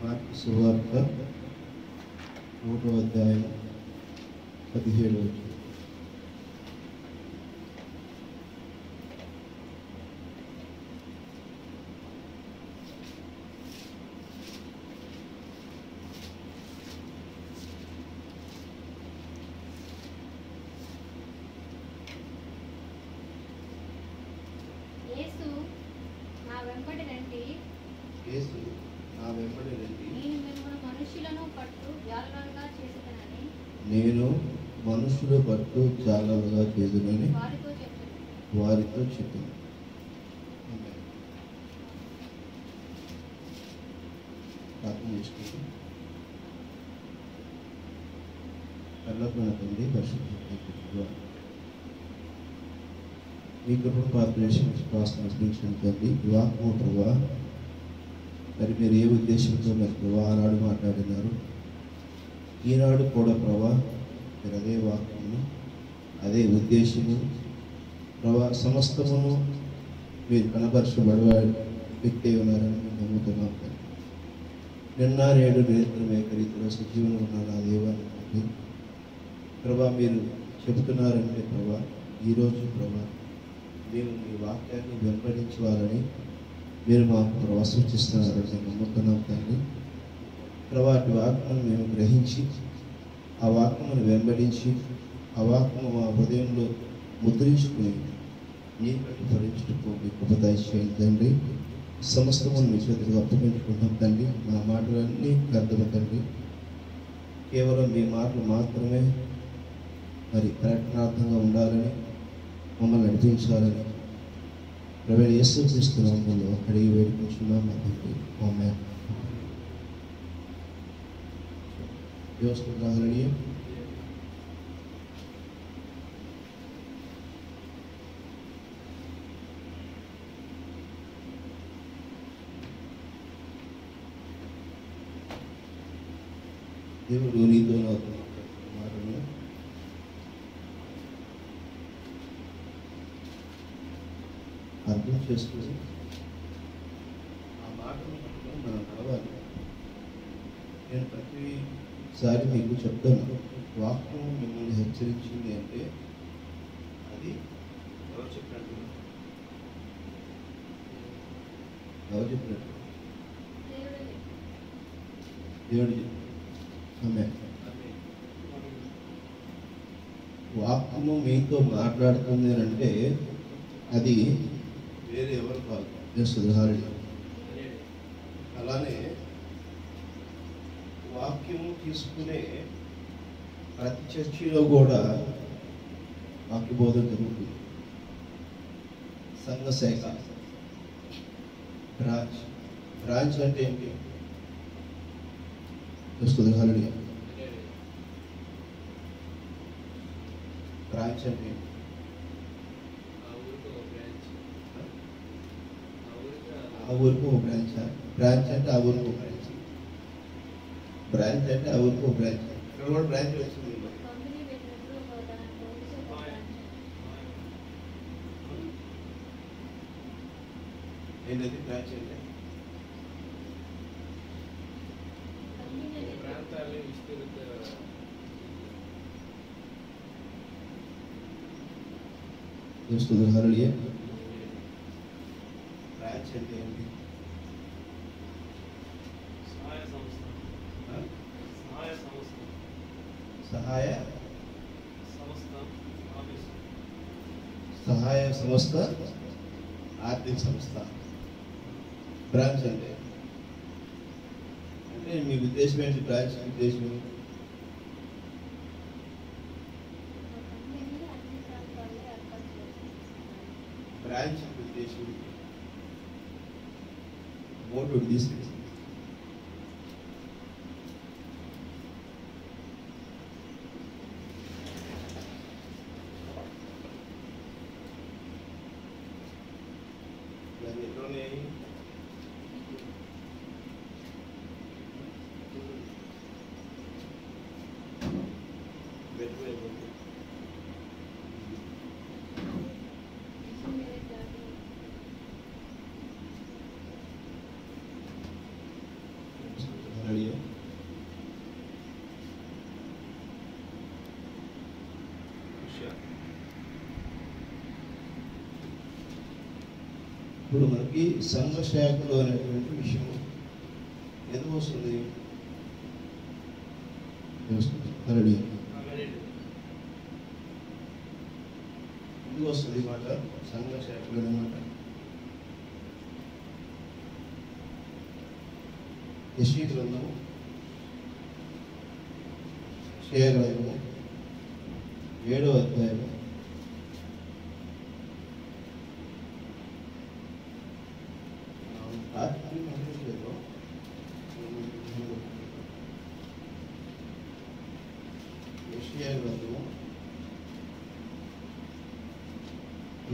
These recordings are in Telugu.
మార్కు సువార్త 3వ అధ్యాయం 17వ వచనం. యేసు నా వెంబడి రండి, నేను మిమ్మల్ని మనుషులను పట్టు జాలరులుగా చేసేదనని నేను మనుషుల పట్టు జాలరులుగా చేదునని వారితో చెప్పాను. ప్రార్థన చేసుకుంటాం. కళ్ళకున్న తండ్రి, పరిశుద్ధ మీ కృపను కార్పొరేషన్ విశ్వాసం తండ్రి, వాక్ము ప్రభా, మరి మీరు ఏ ఉద్దేశంతో మరి ప్రభా ఆనాడు మాట్లాడినారు, ఈనాడు కూడా ప్రభా మీరు అదే వాక్యమును అదే ఉద్దేశము ప్రభా సమస్తమును మీరు కనపరచబడే వ్యక్తి ఉన్నారని మేము నమ్ముతున్నాం. నిన్న నేడు నిరంతరం ఏకరీతిలో సజీవంగా ఉన్నారు ఆ దేవాన్ని ప్రభా మీరు చెబుతున్నారంటే ప్రభా ఈరోజు ప్రభా మేము మీ వాక్యాన్ని వెంబడించాలని మీరు మాకు ప్రభా సూచిస్తున్నారని మేము నమ్ముతున్నాం తండ్రి. ప్రభా అటు వాక్యను మేము గ్రహించి ఆ వాక్యమును వెంబడించి ఆ వాక్యము మా హృదయంలో ముద్రించుకుని నీ కట్టు భరించుటకు మీకు ఉపదేశం తండ్రి. సమస్తము మీ చేతులు అప్పగించుకుంటాం తండ్రి. నా మాటలన్నీ అర్థం తండ్రి, కేవలం మీ మాటలు మాత్రమే మరి ప్రకటనార్థంగా ఉండాలని మమ్మల్ని నడిపించాలని ప్రభువైన యేసుక్రీస్తు నామములో అడిగి వేడుకుంటున్నాం తండ్రి. ఆమేన్. యోస్తురాహరణీయ దేవుడు నీతో నాతో మాటను అర్థం చేసుకుని ఆ మాటను పట్టుకొని మనం నడవాలి. నేను ప్రతిసారి మీకు చెప్తాను, వాక్యం మిమ్మల్ని హెచ్చరించింది అంటే అది ఎవరు చెప్పినట్టు దేవుడు చెప్పాడు. వాక్యము మీతో మాట్లాడుతుంది అంటే అది వేరే ఎవరు కాదు, సుధారుడు. అలానే వాక్యము తీసుకునే ప్రతి చర్చిలో కూడా వాక్య బోధన జరుగుతుంది. సంఘ శాఖ బ్రాంచ్ అంటే ఏంటి? సుధారుడు బ్రాంచ్ అంటే ఆ ఊరికి ఒక బ్రాంచ్. బ్రాంచ్ అంటే ఆ ఊరికి ఒక బ్రాంచ్. బ్రాంచ్ అంటే ఆ ఊరికి ఒక బ్రాంచ్. ఇక్కడ కూడా బ్రాంచ్ వచ్చింది. ఏంటది బ్రాంచ్ అంటే? ఉదాహరణ బ్రాంచ్ అంటే ఏంటి? సహాయ సంస్థ, ఆర్థిక సంస్థ. బ్రాంచ్ అంటే మీ ఉద్దేశం ఏంటి? బ్రాంచ్ ఉద్దేశం బ్రాంచ్ ఉద్దేశం బోర్డు తీసుకెళ్ళి ఇప్పుడు మనకి సంఘ శాఖలు అనేటువంటి విషయం ఎందుకు వస్తుంది? రెడీ ఎందుకు వస్తుంది మాట సంఘ శాఖలు అనమాట? యెషయా గ్రంథము, యెషయా గ్రంథము 7వ అధ్యాయము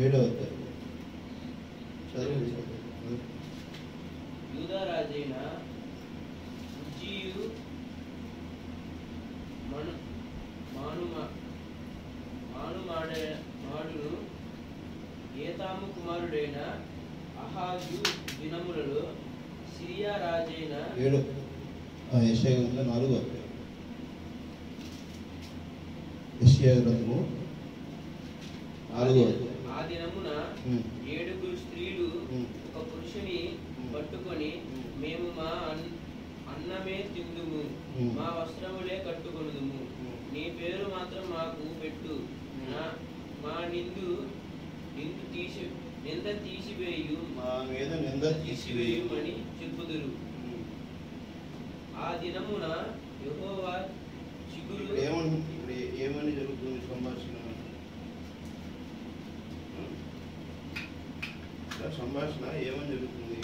7వ అధ్యాయం చదవండి. యూదా రాజైన ఉజ్జియు మాడును ఏతాము కుమారుడైన అహాజు దినములలో సిరియా రాజైన యెషయా గ్రంథం 4వ అధ్యాయం. యెషయా గ్రంథము 4వ అధ్యాయం. ఆ దినమున 7 స్త్రీలు ఒక పురుషుని పట్టుకొని, మేము మా అన్నమే తిందుము, మా వస్త్రములే కట్టుకొనుదుము, నీ పేరు మాత్రం మాకు పెట్టు, మా నింద తీసివేయు, మా మీద నింద తీసివేయుమని చెప్పుదురు. ఆ దినమున యెహోవా చిగురు ఏమని జరుగుతుంది సంభాషణ? సంభాషణ ఏమని జరుగుతుంది?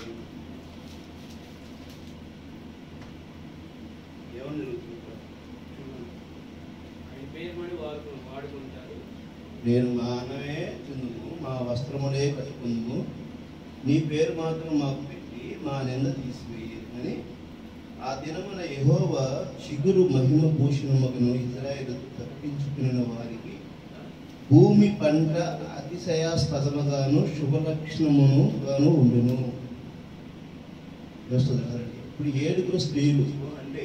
ఏమని జరుగుతుంది? ఆయన పేరు మని వాడుకుంటారు. నేను మా అన్నమే తిందుము, మా వస్త్రములే కట్టుకుందుము, నీ పేరు మాత్రం మాకు పెట్టి మా నింద తీసివేయి అని ఆ దినమున యెహోవా చిగురు మహిమ భూషణమును ఇశ్రాయేలు తప్పించుకున్న వారికి భూమి పంట అతిశయాస్పదముగాను శుభలక్షణమును గాను ఉండును. ఇప్పుడు 7 స్త్రీలు అంటే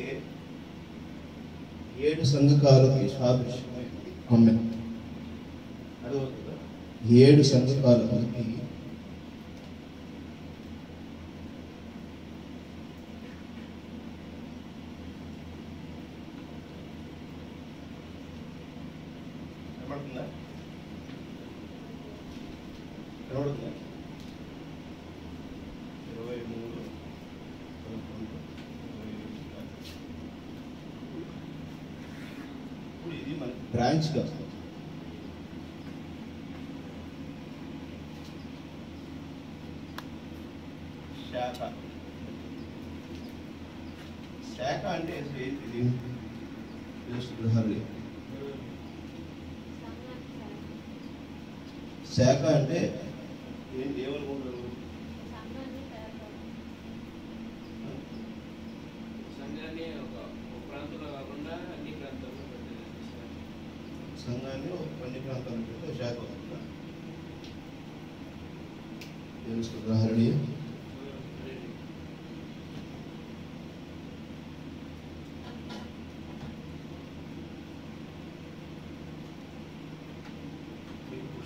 7 సంఘకాలకి సాదృశ్యమైంది. ఆమె 7 సంఘకాలకి కనబడుతుందా? కనబడుతుందా? 23, 11, 25. ఇప్పుడు ఇది మన బ్రాంచ్గా శాఖ. శాఖ అంటే ఇది శాఖ అంటే ఏంటి? ఏమనుకుంటారు? సంఘాన్ని ఒక ప్రాంతంలో కాకుండా అన్ని ప్రాంతాల్లో సంఘాన్ని అన్ని ప్రాంతాలకు శాఖ అవుతుందా? తెలుసుకున్నారని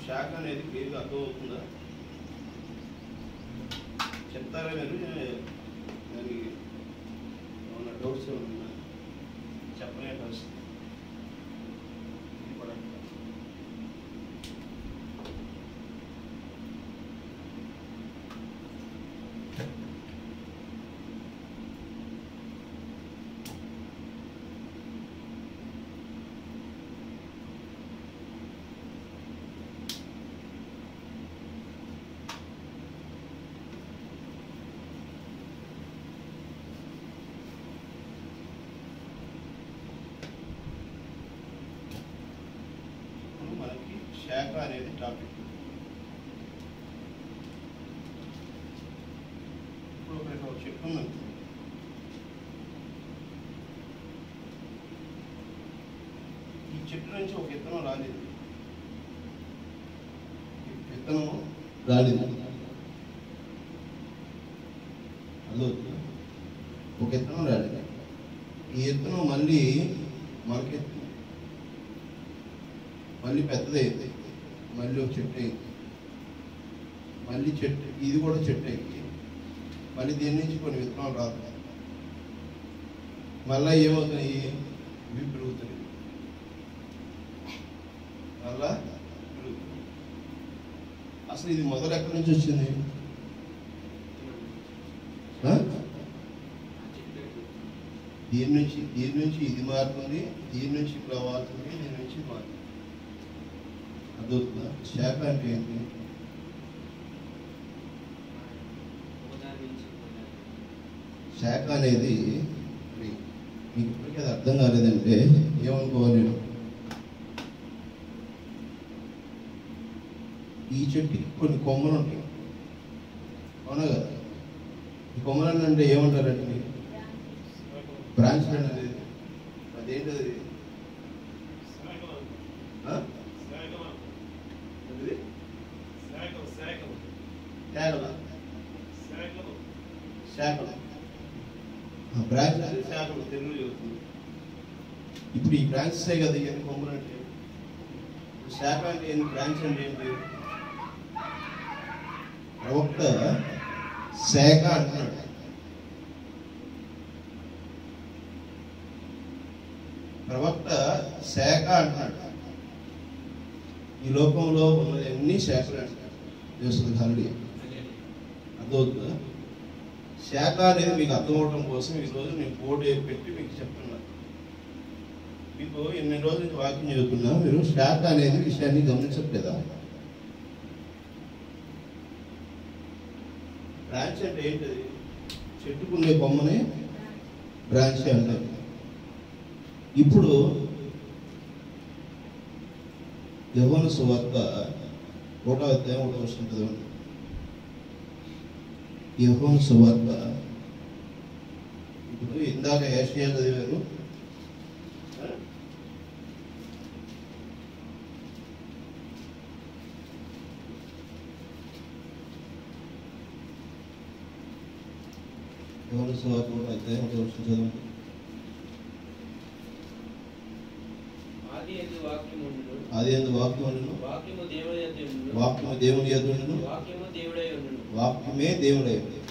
శాఖ అనేది క్లియర్గా అర్థమవుతుందా? చెప్తారా మీరు? దానికి ఏమన్నా డౌట్స్ ఏమన్నా చెప్పలే పరిస్థితి మనకి శాఖ అనేది టాపిక్. ఇప్పుడు ఒక చెట్టు ఉంది. ఈ చెట్టు నుంచి ఒక విత్తనం రాలేదు. విత్తనం రాలేదు. అదో ఒక విత్తనం రాలేదు. ఈ విత్తనం మళ్ళీ మొలకెత్తి మళ్ళీ పెద్దదైంది, మళ్ళీ ఒక చెట్టు అయింది. మళ్ళీ చెట్టు, ఇది కూడా చెట్టు ఎక్కి మళ్ళీ దీని నుంచి కొన్ని విత్తనాలు రాదు, మళ్ళీ ఏమవుతున్నాయి, ఇవి పెరుగుతున్నాయి, మళ్ళా పెరుగుతున్నాయి. అసలు ఇది మొదలు ఎక్కడి నుంచి వచ్చింది? దీని నుంచి ఇది మారుతుంది, దీని నుంచి ఇక్కడ మారుతుంది, దీని నుంచి మారుతుంది. అదవుతుందా? శాఖ అంటే ఏంటి? శాఖ అనేది మీకు ఇప్పటికీ అది అర్థం కాలేదంటే ఏమనుకోవాలి, ఈ చెట్టుకి కొన్ని కొమ్మలు ఉంటాయి, అవునా కదా? ఈ కొమ్మలు అంటే ఏమంటారండి? బ్రాంచ్ అనేది అదేంటది? శాఖలు. బ్రాంచ్ అంటే శాఖలు తెలుగు చెబుతుంది. ఇప్పుడు ఈ బ్రాంచెస్ కదా ఎన్ని కొమ్మలు అంటే. శాఖ అంటే ఎన్ని, బ్రాంచ్ అంటే ఏంటి? ప్రవక్త శాఖ అంటున్నాడు. ప్రవక్త శాఖ అంటున్నాడు. ఈ లోకంలో ఉన్నవన్నీ శాఖలు అంటారు. చేస్తుంది హల్లి అర్థమవుతుందా? శాఖ అనేది మీకు అర్థం అవడం కోసం ఈరోజు నేను బోర్డు పెట్టి మీకు చెప్తున్నాను. మీకు ఎన్ని రోజుల నుంచి వాక్యం చదువుతున్నా, మీరు శాఖ అనేది విషయాన్ని గమనించట్లేదా? బ్రాంచ్ అంటే ఏంటది? చెట్టుకునే కొమ్మని బ్రాంచ్ అంటారు. ఇప్పుడు యోహాను సువార్త 1వ అధ్యాయం 1వ వచనం చదవండి. యోహాను సువార్త, ఇప్పుడు ఇందాక యెషయా చదివారు, యోహాను సువార్త 1వ అధ్యాయం 1వ వచనం చదవండి. ఆది యందు వాక్యము ఉండెను, వాక్యము దేవుని యందు ఉండెను, వాక్యమే దేవుడై ఉండెను.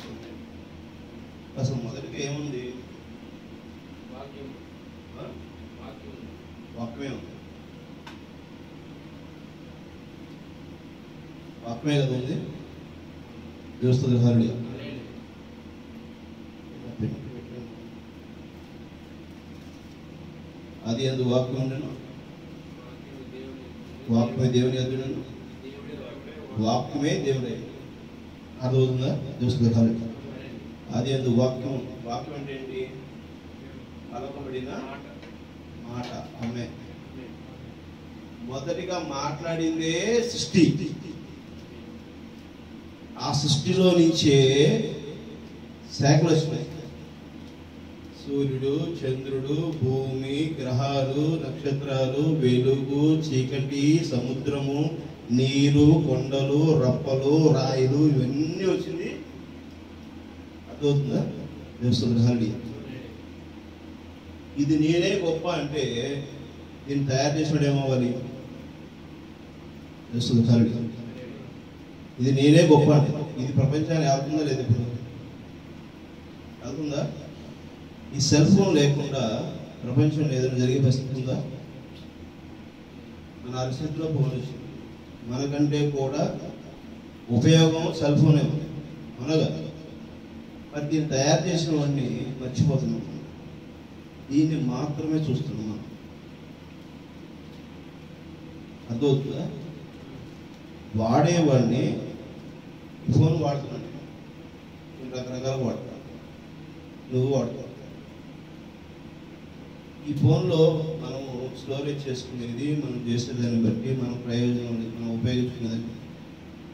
అసలు మొదటిగా ఏముంది? వాక్యమే ఉంది. వాక్యమే కదా ఉంది. చూస్తుంది హరుడి. ఆది యందు వాక్యం ఉండెను, వాక్యమే దేవుని యందు ఉండెను, వాక్యమే దేవుడై. అర్థమవుతుందా? చూస్తుంది హరుడి. ఆది యందు వాక్యం. వాక్యం అంటే ఏంటి? పలకబడిన మాట. ఆమె మొదటిగా మాట్లాడిందే సృష్టి. ఆ సృష్టిలో నుంచే శాఖలు వచ్చినాయి. సూర్యుడు, చంద్రుడు, భూమి, గ్రహాలు, నక్షత్రాలు, వెలుగు, చీకటి, సముద్రము, నీరు, కొండలు, రప్పలు, రాయిలు, ఇవన్నీ వచ్చింది. అర్థమవుతుందా? దేవస్థానం. ఇది నేనే గొప్ప అంటే దీన్ని తయారు చేసినాడు ఏమవ్వాలి? దేవస్థానం. ఇది నేనే గొప్ప అంటే ఇది ప్రపంచాన్ని ఆగుతుందా లేదు? ఇప్పుడు అవుతుందా? ఈ సెల్ ఫోన్ లేకుండా ప్రపంచంలో ఏదైనా జరిగే పరిస్థితి ఉందా? మన అరిచేతిలో ఫోన్ వచ్చింది. మనకంటే కూడా ఉపయోగం సెల్ ఫోనే ఉంది, అవునగా? మరి దీన్ని తయారు చేసిన వాడిని మర్చిపోతున్నాం. దీన్ని మాత్రమే చూస్తున్నాం మనం. అర్థమవుతుందా? వాడేవాడిని ఫోన్ వాడుతున్నాడు, రకరకాలు వాడతాడు, నువ్వు వాడతావు. ఈ ఫోన్లో మనము స్టోరేజ్ చేసుకునేది, మనం చేసేదాన్ని బట్టి మనం ప్రయోజనం, మనం ఉపయోగించుకునేదాన్ని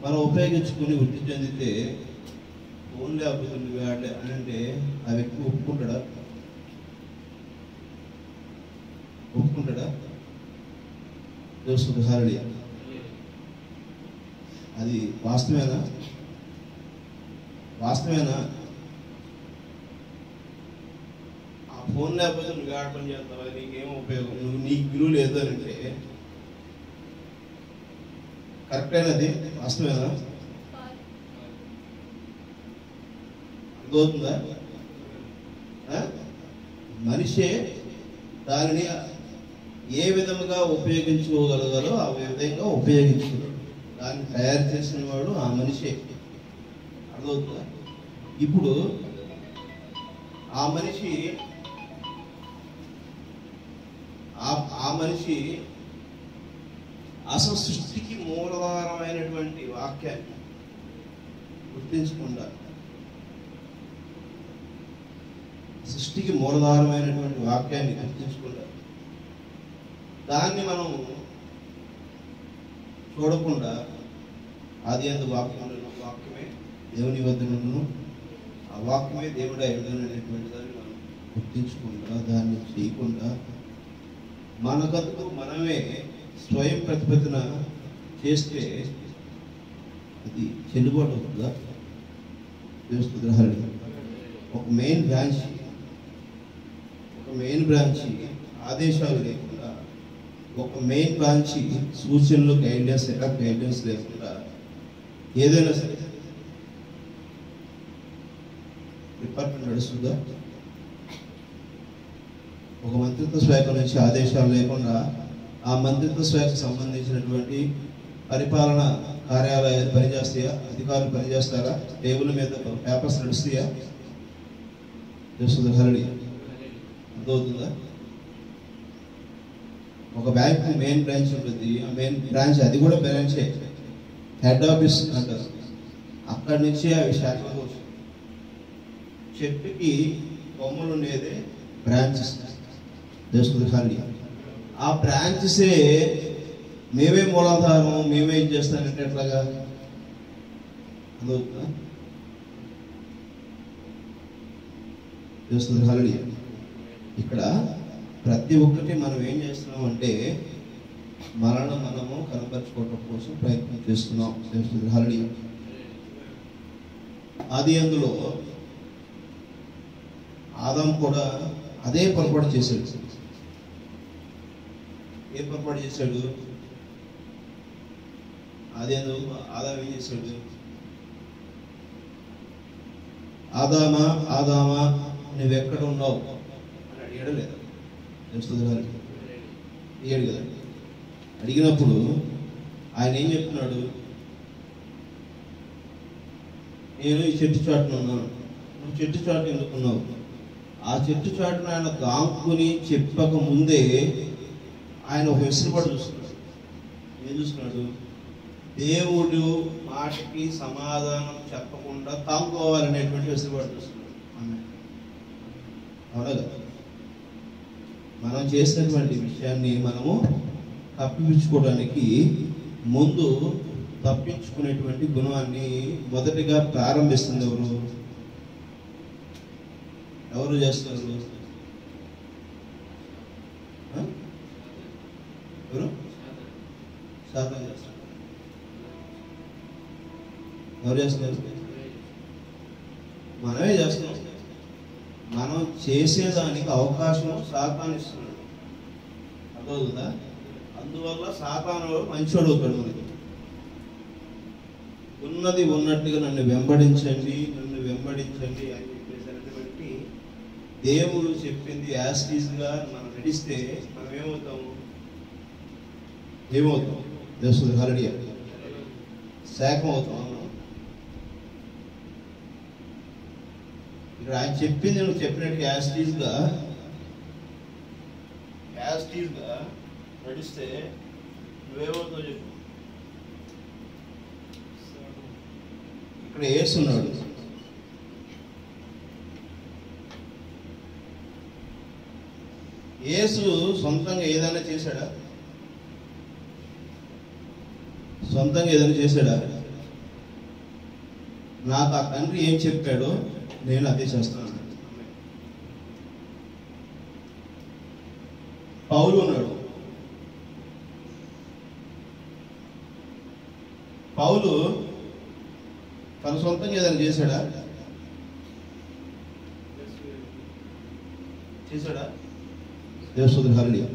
మనం ఉపయోగించుకుని వృద్ధి చెందితే ఫోన్ లేకపోతే నువ్వు వాడలే అని అంటే ఆ వ్యక్తి ఒప్పుకుంటాడా? ఒప్పుకుంటాడా? చూస్తుంది సారడి. అది వాస్తవేనా? వాస్తవేనా? ఆ ఫోన్ లేకపోతే నువ్వు ఆడ పని చేస్తావా? నీకేం ఉపయోగం? నువ్వు నీకు విలువ లేదు అని అంటే కరెక్ట్ అయినది? వాస్తవేనా? అర్థమవుతుందా? మనిషే దానిని ఏ విధముగా ఉపయోగించుకోగలగాలో ఆ విధంగా ఉపయోగించుకున్నాడు. దాన్ని తయారు చేసిన వాడు ఆ మనిషే. అర్థమవుతుందా? ఇప్పుడు ఆ మనిషి అసలు సృష్టికి మూలధారమైనటువంటి వాక్యాన్ని గుర్తించకుండా, సృష్టికి మూలధారమైనటువంటి వాక్యాన్ని గుర్తించకుండా, దాన్ని మనం చూడకుండా ఆది యందు వాక్యమే దేవుని వద్ద నుండును, ఆ వాక్యమే దేవుడు అయ్యుండును అనేటువంటి దాన్ని మనం గుర్తించకుండా, దాన్ని చేయకుండా మనకందుకు మనమే స్వయం ప్రతిపత్తిన చేస్తే అది చెల్లుబాటు అవుతుందా? తెలుస్తుంది. ఒక మెయిన్ బ్రాంచ్ ఆదేశాలు లేకుండా, ఒక మెయిన్ బ్రాంచ్ సూచనలు గైడెన్స్ లేకుండా ఏదైనా సరే డిపార్ట్మెంట్ నడుస్తుందా? ఒక మంత్రిత్వ శాఖ నుంచి ఆదేశాలు లేకుండా ఆ మంత్రిత్వ శాఖకు సంబంధించినటువంటి పరిపాలన కార్యాలయాలు పనిచేస్తాయా? అధికారులు పనిచేస్తారా? టేబుల్ మీద పేపర్స్ నడుస్తాయా? తెలుస్తుంది. అర్థమవుతుందా? ఒక బ్యాంక్ మెయిన్ బ్రాంచ్ ఉంటుంది. ఆ మెయిన్ బ్రాంచ్ అది కూడా బ్రాంచే, హెడ్ ఆఫీస్ అంటారు. అక్కడి నుంచి అవి శాఖలకు వస్తాయి. చెట్టుకి కొమ్మలు ఉండేదే బ్రాంచెస్. తెలుస్తుంది. ఆ బ్రాంచెసే మేమే మూలాధారం, మేమే ఇది చేస్తానంటే ఎట్లాగా? అదవుతుందా? తెలుస్తుంది. ఇక్కడ ప్రతి ఒక్కటి మనం ఏం చేస్తున్నాం అంటే మనము కనపరుచుకోవడం కోసం ప్రయత్నం చేస్తున్నాం. తెలుస్తుంది. ఆది అందులో ఆదాం కూడా అదే పొరపాటు చేశాడు. ఏ పొరపాటు చేశాడు? ఆది అందు ఆదాం ఏం చేశాడు? ఆదామా నువ్వెక్కడ ఉన్నావు అని అడిగాడు లేదా? తెలుస్తుంది. అడిగాడు కదా. అడిగినప్పుడు ఆయన ఏం చెప్తున్నాడు? నేను ఈ చెట్టు చాటును ఉన్నాను. నువ్వు చెట్టు చాటు ఎందుకున్నావు? ఆ చెట్టు చాటును ఆయన దాంకుని చెప్పక ముందే ఆయన ఒక వెసులుబాటు చూస్తున్నాడు. ఏం చూస్తున్నాడు? దేవుడు మాటకి సమాధానం చెప్పకుండా తాముకోవాలనేటువంటి వెసులుబాటు చూస్తున్నాడు. అవునా కదా? మనం చేసినటువంటి విషయాన్ని మనము తప్పించుకోవడానికి ముందు తప్పించుకునేటువంటి గుణాన్ని మొదటిగా ప్రారంభిస్తుంది ఎవరు చేస్తారు? ఎవరు? శాతం చేస్తారు. ఎవరు చేస్తున్నారు? మనమే చేస్తున్నాం. మనం చేసేదానికి అవకాశం సాతాను ఇస్తున్నాడు. అర్థమవుతుందా? అందువల్ల సాతాను మంచోడు అవుతాడు. మనకి ఉన్నది ఉన్నట్టుగా నన్ను వెంబడించండి అని చెప్పేసరికి దేవుడు చెప్పింది యాస్టీజ్గా మనం నడిస్తే మనం ఏమవుతాము? తెలుస్తుంది. హల్లెలూయా. శాఖం అవుతాం. ఇక్కడ ఆయన చెప్పింది నువ్వు చెప్పినట్టు యాస్టీజ్గా నడిస్తే నువ్వేమవుతావు చెప్పు. ఇక్కడ యేసున్నాడు. యేసు సొంతంగా ఏదైనా చేశాడా? నాకు ఆ తండ్రి ఏం చెప్పాడో నేను అదే చేస్తాను. పౌలు ఉన్నాడు. పౌలు తన సొంతంగా ఏదైనా చేశాడా? దేవుని హల్లెలూయా.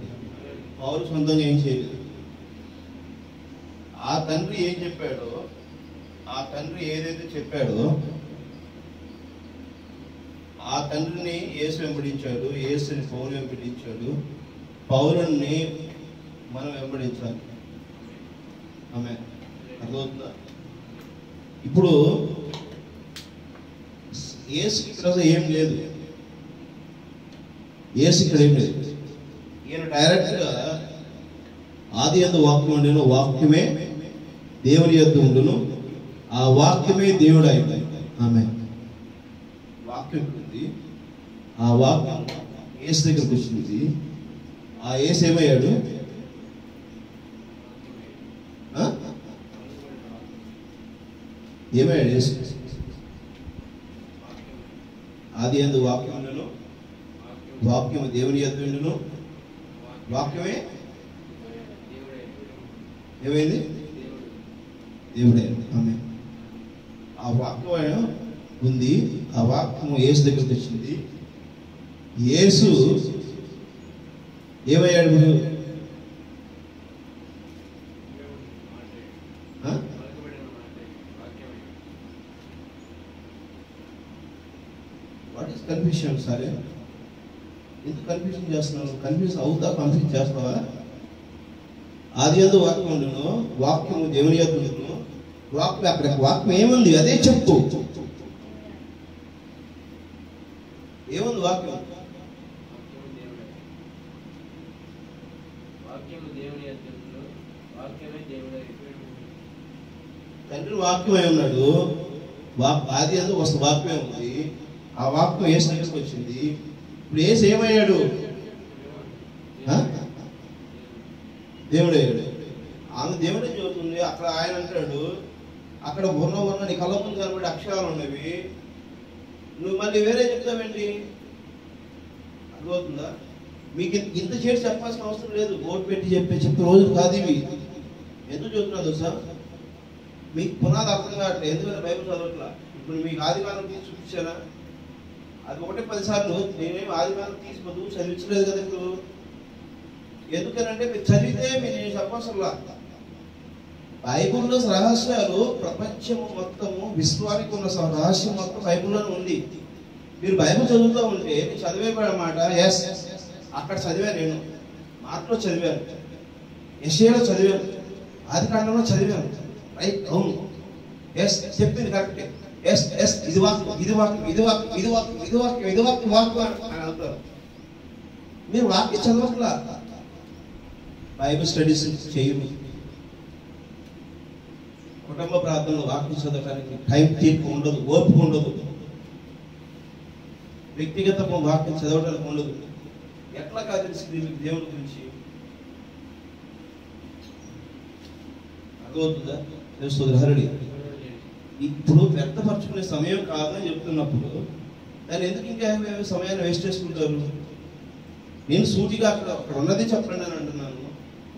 పౌలు సొంతంగా ఏం చేయలేదు. ఆ తండ్రి ఏం చెప్పాడో, ఆ తండ్రి ఏదైతే చెప్పాడో ఆ తండ్రిని యేసు వెంబడించాడు, యేసుని పౌలు వెంబడించాడు, పౌలుని మనం వెంబడించాలి. ఆమె అర్థమవుతుందా? ఇప్పుడు యేసు ఇక్కడ ఏం లేదు, యేసు ఇక్కడ ఏం లేదు. ఈయన డైరెక్ట్గా ఆది యందు వాక్యం ఉండెను, వాక్యమే దేవుని యొద్ద ఉండును, ఆ వాక్యమే దేవుడు అయింది. ఆమె వాక్యం ఉంది, ఆ వాక్యం యేసు దగ్గరకు వచ్చింది. ఆ యేసు ఏమయ్యాడు? ఏమయ్యాడు యేసు? ఆది యందు వాక్యం ఉండెను, వాక్యము దేవుని యొద్ద ఉండును, వాక్యమే ఏమైంది? దేవుడే. ఆమె ఆ వాక్యం ఉంది, ఆ వాక్యము యేసు దగ్గరికి వచ్చింది. యేసు ఏమయ్యాడు? ఇప్పుడు వాట్ ఈస్ కన్ఫ్యూషన్? సరే, ఎందుకు కన్ఫ్యూజన్ చేస్తున్నావు? కన్ఫ్యూజన్ అవుతా, కన్ఫ్యూజ్ చేస్తావా? ఆది యందు వాక్యం ఉండును, వాక్యము దేవుని యొద్ద ఉండును, వాక్యం అక్కడ వాక్యం ఏముంది అదే చెప్పు. ఏముంది వాక్యం? తండ్రి వాక్యమై ఉన్నాడు, ఆది యందు వాక్యమే ఉంది, ఆ వాక్యం యేసు దగ్గరికి వచ్చింది. ఇప్పుడు యేసు ఏమయ్యాడు? దేవుడయ్యాడు. ఆమె దేవుడే చెబుతుంది. అక్కడ ఆయన అంటాడు, అక్కడ ఉన్న నీ కళ్ళ ముందు కనబడే అక్షరాలు ఉన్నవి, నువ్వు మళ్ళీ వేరే చెప్తావేంటి? అర్థమవుతుందా? మీకు ఇంత చేసి చెప్పాల్సిన అవసరం లేదు. ఓటు పెట్టి చెప్పే రోజులు కాదు ఇవి. ఎందుకు చెబుతున్నా తెలుసా? మీకు పునాది అర్థం కావట్లేదు, ఎందుకంటే బైబిల్ చదవట్లా. ఇప్పుడు మీకు ఆదికాండం తీసి చూపించానా? అది 1-10 సార్లు నేనేమి ఆదికాండం తీసి పొద్దు చదివించలేదు కదా. ఇప్పుడు ఎందుకనంటే మీరు చదివితే మీరు చెప్పవసరంలా. బైబిల్లో రహస్యాలు ప్రపంచము మొత్తము, విశ్వానికి ఉన్న రహస్యం మొత్తం బైబిల్లోనే ఉంది. మీరు బైబిల్ చదువుతూ ఉంటే నేను చదివే మాట ఎస్, అక్కడ చదివాను, నేను మార్కులో చదివాను, యెషయాలో చదివాను, ఆదికాండంలో చదివాను, రైట్, అవును, ఎస్ చెప్పింది కరెక్టే, ఎస్ ఎస్ ఇది వాక్యం, ఇది వాక్యం, ఇది వాక్యం, ఇది వాక్యం, ఇది వాక్యం, ఇది వాక్యం, వాక్యం అని అంటారు. మీరు వాక్యం చదవట్లా, బైబిల్ స్టడీస్ చేయము. కుటుంబ ప్రార్థనలు వాక్యం చదవడానికి టైం తీరిక ఉండదు, ఓపిక ఉండదు. వ్యక్తిగత వాక్యం చదవడానికి ఉండదు. ఎట్లా కాదు తెలిసింది మీకు దేవుడి గురించి? అర్థమవుతుందా? తెలుస్తుంది హరడి. ఇప్పుడు వ్యక్తపరచుకునే సమయం కాదని చెప్తున్నప్పుడు దాన్ని ఎందుకు ఇంకా సమయాన్ని వేస్ట్ చేసుకుంటారు? నేను సూటిగా అక్కడ ఉన్నది చెప్పండి అని అంటున్నాను.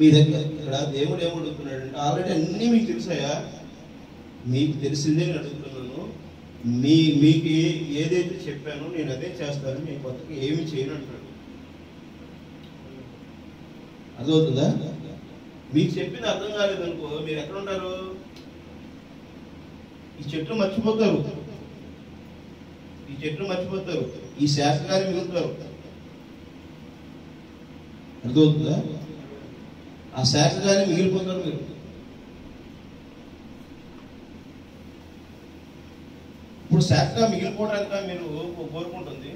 మీ దగ్గర ఇక్కడ దేవుడు ఏమి అడుగుతున్నాడు అంటే, ఆల్రెడీ అన్నీ మీకు తెలుసాయా? మీకు తెలిసిందే నేను అడుగుతున్నాను. మీకు ఏదైతే చెప్పానో నేను అదే చేస్తాను, మీ కొత్తగా ఏమి చేయను అంటున్నాడు. అర్థమవుతుందా? మీకు చెప్పింది అర్థం కాలేదనుకో, మీరు ఎక్కడ ఉంటారు? ఈ చెట్లు మర్చిపోతారు, ఈ చెట్లు మర్చిపోతారు, ఈ శాస్త్రగారి మిగులుతారు. అర్థమవుతుందా? ఆ శాస్త్రగారి మిగిలిపోతారు మీరు. ఇప్పుడు శాఖగా మిగిలిపోవడానికి మీరు కోరుకుంటుంది.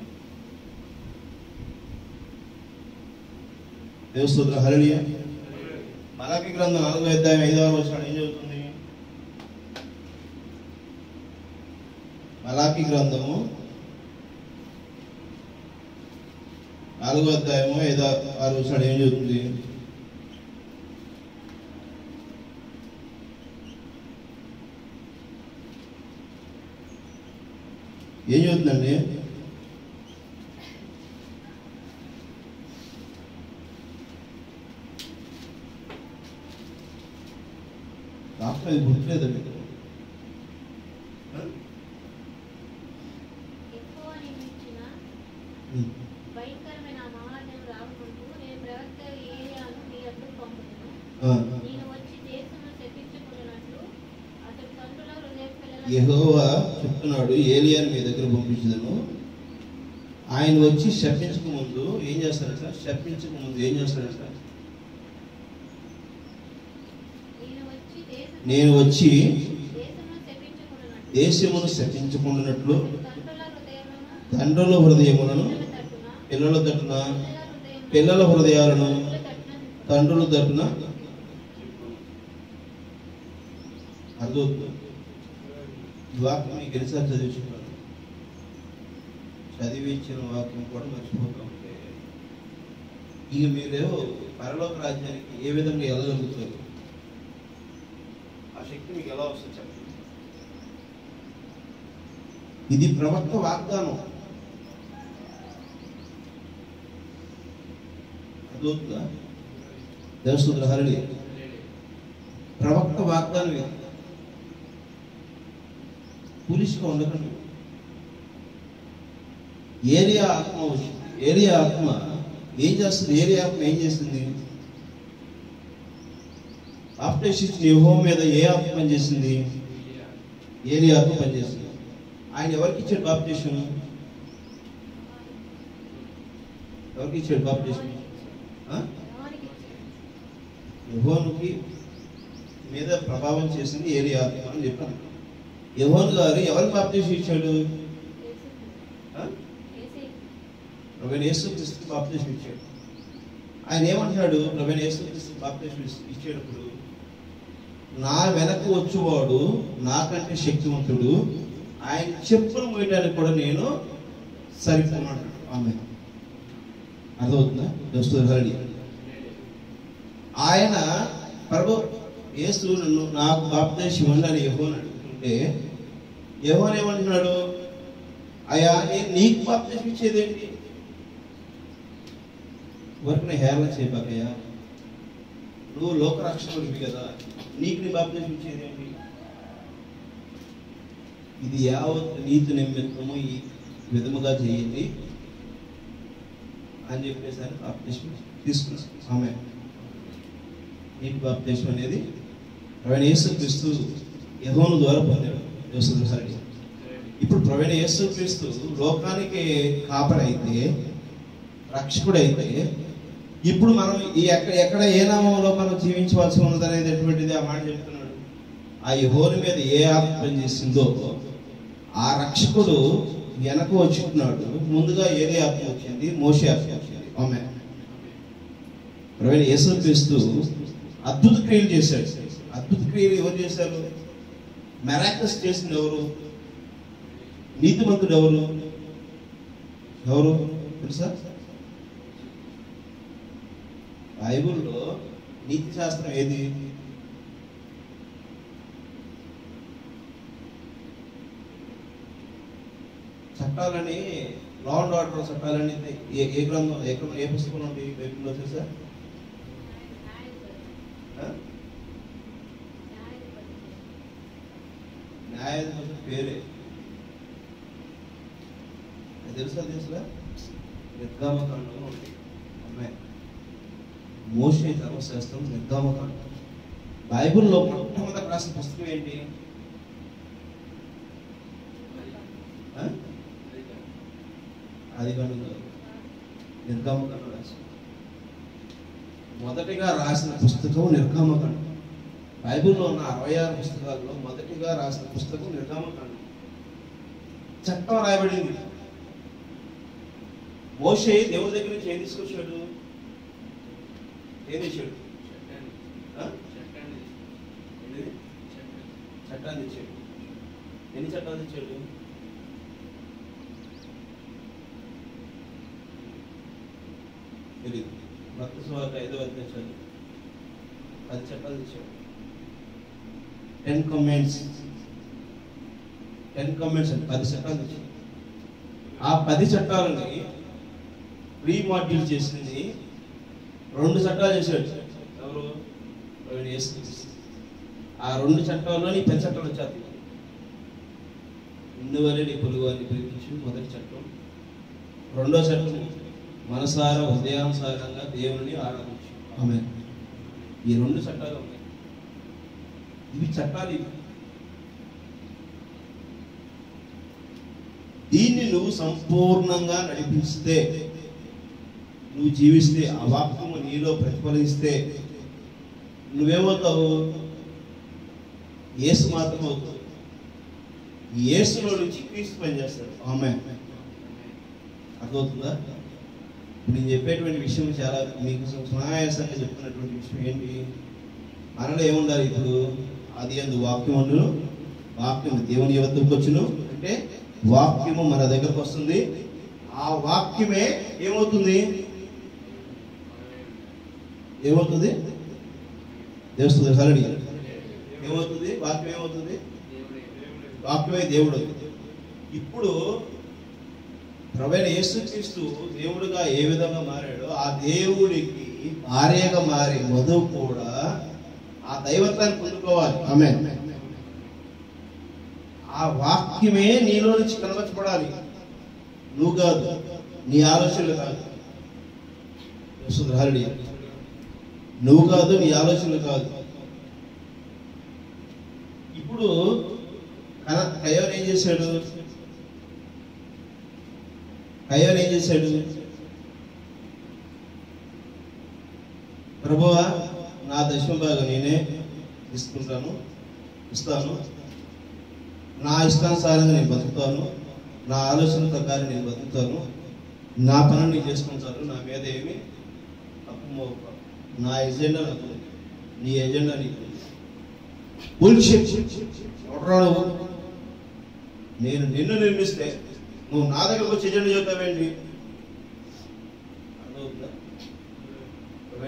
దేవస్తోత్ర హల్లెలూయా. మలాకి గ్రంథం 4వ అధ్యాయం 5వ వచనం ఏం చెబుతుంది? మలాకి గ్రంథము 4వ అధ్యాయము 5-6 వచనం ఏం చెబుతుంది? ఏం చెబుతుందండి? డాక్టర్ అది గుర్తులేదా మీకు? భయంకరమైన మహాదేవుడు రావకుంటూ నేను ప్రవక్త ఏలియాను మీ వద్దకు పంపుతాను. నేను వచ్చి దేశమును శపించుకున్నట్లు అతడు తండ్రుల హృదయ పిల్లల యెహోవా చెప్తున్నాడు, ఏలియాను మీ దగ్గర పంపించదను, ఆయన వచ్చి శపించక ముందు ఏం చేస్తాడంట? శపించక ముందు ఏం చేస్తాడంట? నేను వచ్చి దేశమును శపించకుండానట్లు తండ్రుల హృదయములను పిల్లల తట్టున, పిల్లల హృదయాలను తండ్రుల తట్టున. అర్థమవుతుంది? ఈ వాక్యం మీకు ఎన్నిసార్లు చదివించుకున్నాను? చదివించిన వాక్యం కూడా మర్చిపోతూ ఉంటే ఇక మీరేమో పరలోక రాజ్యానికి ఏ విధంగా వెళ్ళగలుగుతారు? ఆ శక్తి మీకు ఎలా వస్తుంది చెప్పండి? ఇది ప్రవక్త వాగ్దానం. అర్థమవుతుందా? దేవస్తుతుల హరిడి ప్రవక్త వాగ్దానం ఇది. పులిష్గా ఉండకండి. ఏరియా ఆత్మ వచ్చింది. ఏరియా ఆత్మ ఏం చేస్తుంది? ఏరియా ఆత్మ ఏం చేస్తుంది? బాప్టిస్ట్ ఇచ్చిన యెహోవా మీద ఏ ఆత్మ పనిచేసింది? ఏరియా ఆత్మ పనిచేస్తుంది. ఆయన ఎవరికి ఇచ్చాడు బాప్టిషన్? ఎవరికి ఇచ్చాడు బాప్టిషన్? యెహోవాకి మీద ప్రభావం చేసింది ఏరియా ఆత్మ అని చెప్పాను. యెహోవా గారు ఎవరికి బాప్టిషన్ ఇచ్చాడు? ప్రభువైన యేసుక్రీస్తుకి బాప్టిషన్ ఇచ్చాడు. ఆయన ఏమంటున్నాడు? ప్రభువైన యేసుక్రీస్తుకి బాప్టిషన్ ఇచ్చేటప్పుడు, నా వెనక వచ్చేవాడు నాకంటే శక్తివంతుడు, ఆయన చెప్పులు మోయడానికి కూడా నేను సరిపోన్నాడు. ఆమె అర్థమవుతుందా? దోస్తులండి, ఆయన ప్రభు యేసు నన్ను నాకు బాప్తిసం ఇవ్వండి అని యెహోవాను అడుగుతుంటే, యెహోవా ఏమంటున్నాడు? అయ్యా నేను నీకు బాప్తిసం ఇచ్చేదేంటి? వర్క్ని హేళన చేయబాకయ్యా, నువ్వు లోకరక్షకుడివి కదా, నీకు నీ బాప్తిసం ఇచ్చేదేంటి? ఇది యావత్ నీతి నిమిత్తము ఈ విధముగా చేయండి అని చెప్పేసి ఆయన బాప్తిసం తీసుకున్నాం. ఆమె నీటి బాప్తిసం అనేది ప్రవీణ యేసుక్రీస్తు యెహోవా ద్వారా పొందాడు. యేసుక్రీస్తు ఇప్పుడు ప్రవీణ యేసుక్రీస్తు లోకానికి కాపరైతే, రక్షకుడైతే, ఇప్పుడు మనం ఈ ఎక్కడ ఏ నామంలో మనం జీవించవలసి ఉన్నది అనేది ఎటువంటిది ఆ మాట చెప్తున్నాడు. ఆ యెహోవా మీద ఏ ఆత్మ పనిచేసిందో ఆ రక్షకుడు వెనక వచ్చున్నాడు. ముందుగా ఏదే ఆత్మ వచ్చింది? మోషే ఆత్మ వచ్చింది. ఆమె ప్రవీణ యేసుక్రీస్తు అద్భుత క్రియలు చేశాడు. అద్భుత క్రియలు ఎవరు చేశారు? మెరాకిల్స్ చేసింది ఎవరు? నీతిమంతుడు ఎవరు? ఎవరు తెలుసా? బైబిల్లో నీతి శాస్త్రం ఏది? చట్టాలని, లా అండ్ ఆర్డర్ చట్టాలని ఏ గ్రంథం, ఏ పుస్తకంలో ఉంది బైబిల్లో తెలుసా? న్యాయాధిపతి పేరే తెలుసా? తెలుసా? నిర్గమకాండంలో ఉంది. అమ్మాయి మోషే ధర్మశాస్త్రం, నిర్గమకాండం. బైబిల్లో మొట్టమొదటి రాసిన పుస్తకం ఏంటి? ఆదికాండం, నిర్గమకాండం రాసిన మొదటిగా రాసిన పుస్తకం నిర్గమకాండం. బైబిల్లో ఉన్న 66 పుస్తకాల్లో మొదటిగా రాసిన పుస్తకం నిర్గమకాండం. చట్టం రాయబడింది. మోషే దేవుడి దగ్గర నుంచి ఏం తీసుకొచ్చాడు? ఏం తెచ్చాడు? చట్టాన్ని తెచ్చాడు. ఎన్ని చట్టాలు తెచ్చాడు? తెలియదు. మత్తయి సువార్త 5వ అధ్యాయం 10 చట్టాలు తెచ్చాడు. 10 కమాండ్స్ అని 10 చట్టాలు తెచ్చాడు. ఆ 10 చట్టాలని ప్రీ మాడ్యూల్ చేసింది 2 చట్టాలు చేశాడు. ఎవరు? ఆ 2 చట్టాల్లోని 10 చట్టాలు వచ్చాయి. ఇందువల్లే నీ పొరుగు వారిని ప్రేమించు మొదటి చట్టం. 2వ చట్టం మనసారా హృదయానుసారంగా దేవుని ఆరాధించు. ఆమేన్. ఈ 2 చట్టాలు ఉన్నాయి. ఇవి చట్టాలు. దీన్ని నువ్వు సంపూర్ణంగా నడిపిస్తే, నువ్వు జీవిస్తే, ఆ వాక్యము నీలో ప్రతిఫలిస్తే నువ్వేమవుతావు? యేసు మాత్రం అవుతావు. యేసులో నుంచి క్రీస్తు పనిచేస్తాడు. ఆమేన్. అర్థమవుతుందా? నేను చెప్పేటువంటి విషయం చాలా మీకు సునాయాసంగా చెప్తున్నటువంటి విషయం ఏంటి? మనలో ఏముండాలి? ఇప్పుడు అది అందు వాక్యం ఉండును, వాక్యం దేవుని వద్దకు వచ్చును అంటే వాక్యము మన దగ్గరకు వస్తుంది. ఆ వాక్యమే ఏమవుతుంది? ఏమవుతుంది? దేవస్తుంది సరడి ఏమవుతుంది? వాక్యం ఏమవుతుంది? వాక్యమే దేవుడు. ఇప్పుడు ప్రభువైన యేసుక్రీస్తు దేవుడుగా ఏ విధంగా మారాడో ఆ దేవుడికి భార్యగా మారి వధువు కూడా ఆ దైవత్వాన్ని పొందుకోవాలి. ఆమేన్. ఆ వాక్యమే నీలో నుంచి కనబరచబడాలి. నువ్వు కాదు, నీ ఆలోచనలు కాదు. నువ్వు కాదు, నీ ఆలోచనలు కాదు. ఇప్పుడు కయ్యోను ఏం చేశాడు? కయ్యోను ఏం చేశాడు? ప్రభువా, నా దశమ భాగం నేనే ఇస్తాను, నా ఇష్టానుసారంగా నేను బతుకుతాను, నా ఆలోచన ప్రకారం నేను బతుకుతాను, నా పనులు నేను చేసుకుంటాను, నా మీద ఏమి తప్పు, నా ఎజెండా నాకు, నీ ఎజెండా నీకు. నువ్వు నేను నిన్ను నిర్మిస్తే నువ్వు నా దగ్గరకు వచ్చి ఎజెండా చెప్తావేంటి?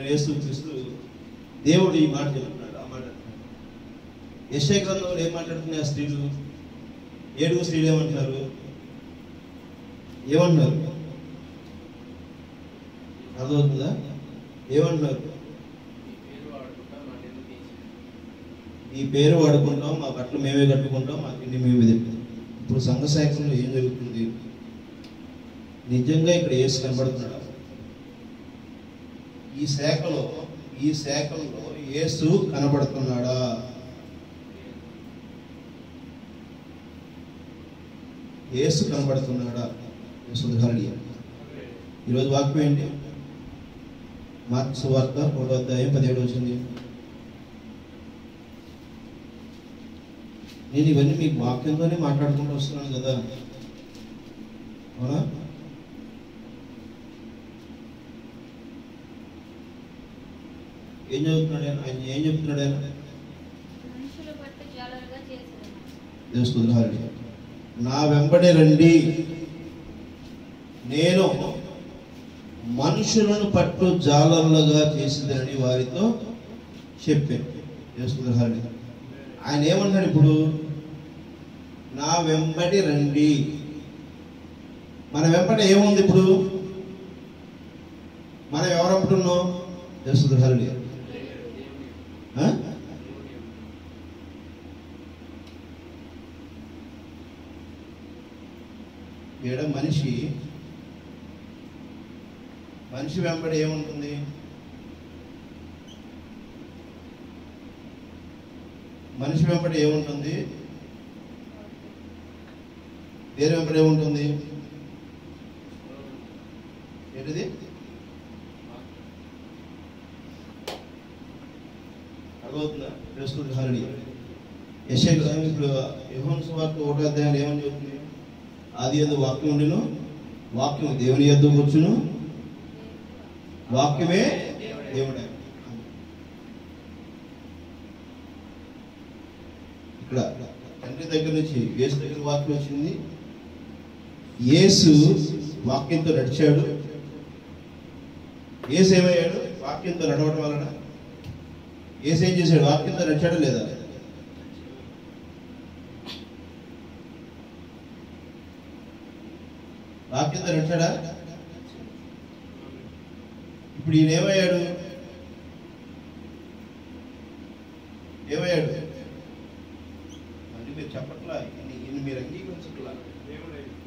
యేసుక్రీస్తు దేవుడు ఈ మాట చెప్తున్నాడు. ఆ మాట యెషయా గ్రంథంలో ఏం మాట్లాడుతున్నాయి? ఆ స్త్రీలు 7 స్త్రీలు ఏమంటున్నారు? అర్థమవుతుందా? ఏమంటున్నారు? ఈ పేరు వాడుకుంటాం, మా బట్టలు మేమే కట్టుకుంటాం, మా తిండి మేమే తింటాం. ఇప్పుడు సంఘ శాఖలో ఏం జరుగుతుంది? నిజంగా ఇక్కడ యేసు కనబడుతున్నాడు. ఈ శాఖలో యేసు కనబడుతున్నాడా? యేసు కనబడుతున్నాడా? ఈరోజు వాక్యం ఏంటి? మార్కు సువార్త 1వ అధ్యాయం 17 వచ్చింది. నేను ఇవన్నీ మీకు వాక్యంతోనే మాట్లాడుకుంటూ వస్తున్నాను కదా, అవునా? ఏం చదువుతున్నాడు ఆయన? ఏం చెప్తున్నాడు ఆయన? నా వెంబడి రండి, నేను మనుషులను పట్టు జాలర్లుగా చేసేదని వారితో చెప్పాను. ఆయన ఏమంటాడు ఇప్పుడు? నా వెంబడి రండి. మన వెంబడి ఏముంది ఇప్పుడు? మనం ఎవరంటున్నాం? హరి ఈడ మనిషి వెంబడి ఏముంటుంది? మనిషి వెంబడి ఏముంటుంది? వేరే వెంబడి ఏముంటుంది? ఏంటిది? అర్థమవుతుందా? హరి యెషయా గ్రంథం ఇప్పుడు యోహాను సువార్త 1వ అధ్యాయం ఏమని చెబుతుంది? ఆది యందు వాక్యం ఉండును, వాక్యం దేవుని యొద్దకు వచ్చును, వాక్యమే దేవుడే. ఇక్కడ తండ్రి దగ్గర నుంచి యేసు దగ్గర వాక్యం వచ్చింది. యేసు వాక్యంతో నడిచాడు. యేసు ఏమయ్యాడు? వాక్యంతో నడవడం వలన యేసు ఏం చేశాడు? వాక్యంతో నడిచాడు లేదా? వాక్యంతో నడిచాడా? ఇప్పుడు ఈయన ఏమయ్యాడు? అంటే మీరు చెప్పట్లా, ఈయన మీరు అంగీకరించట్లా.